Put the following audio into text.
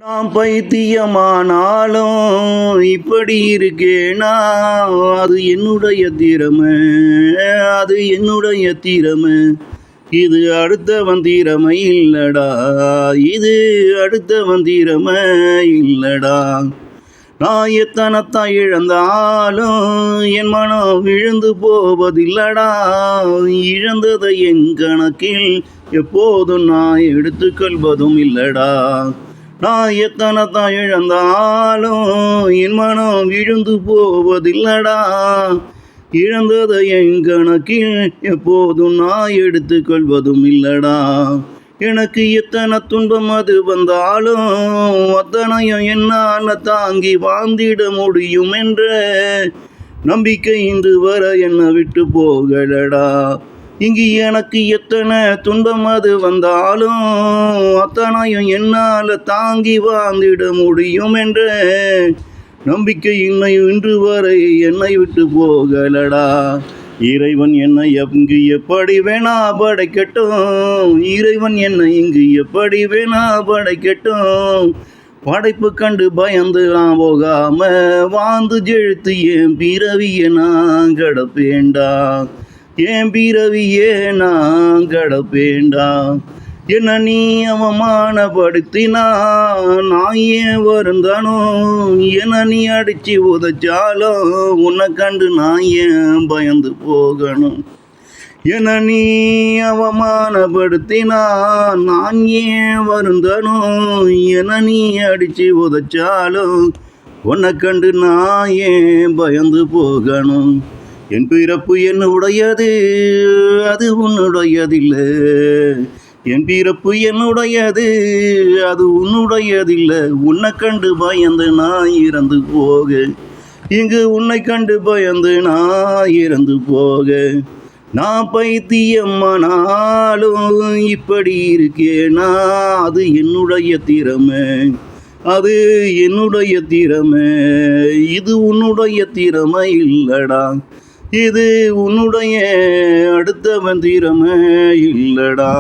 நான் பைத்தியமானாலும் இப்படி இருக்கேனா, அது என்னுடைய திறமை, அது என்னுடைய திறமை. இது அடுத்தவன் திறமை இல்லடா, இது அடுத்தவன் திறமை இல்லடா. நான் எத்தனைத்தான் இழந்தாலும் என் மனம் விழுந்து போவதில்லடா. இழந்ததை என் கணக்கில் எப்போதும் நான் எடுத்துக்கொள்வதும் இல்லடா. நான் எத்தனைத்தான் இழந்தாலும் என் மனம் விழுந்து போவதில்லடா. இழந்ததை என் கணக்கில் எப்போதும் நான் எடுத்துக்கொள்வதும் இல்லடா. எனக்கு எத்தனை துன்பம் அது வந்தாலும் அத்தனையும் என்னால் தாங்கி வாழ்ந்திட முடியும் என்ற நம்பிக்கை இன்று வர என்னை விட்டு போகலடா. இங்கு எனக்கு எத்தனை துன்பம் அது வந்தாலும் அத்தனையும் என்னால் தாங்கி வாழ்ந்திட முடியும் என்ற நம்பிக்கை இன்று வரை என்னை விட்டு போகலடா. இறைவன் என்னை இங்கு எப்படி வேணா படைக்கட்டும், இறைவன் என்னை இங்கு எப்படி வேணா படைக்கட்டும். படைப்பு கண்டு பயந்து நான் போகாம வாழ்ந்து ஜெழுத்து என் பிறவியை நான் கடப்பேண்டா, என் பிறவியே நான் கடப்பேண்டா. என்ன நீ அவமானப்படுத்தினா நான் ஏன் வருந்தானோ, என்ன நீ அடிச்சு உதைச்சாலும் உன்னை கண்டு நான் ஏன் பயந்து போகணும். என்ன நீ அவமானப்படுத்தினா நான் ஏன் வருந்தானோ, என்ன நீ அடிச்சு உதைச்சாலும் உன்னை கண்டு நான் ஏன் பயந்து போகணும். என் பிறப்பு என்னுடையது, அது உன்னுடையதில்லை. என் பிறப்பு என்னுடையது, அது உன்னுடையதில்லை. உன்னை கண்டு பயந்து நான் இறந்து போக, இங்கு உன்னை கண்டு பயந்து நான் இறந்து போக. நான் பைத்தியமானாலும் இப்படி இருக்கேனா, அது என்னுடைய திறமை, அது என்னுடைய திறமை. இது உன்னுடைய திறமை இல்லடா, இது உன்னுடைய அடுத்தவன் திறமை இல்லடா.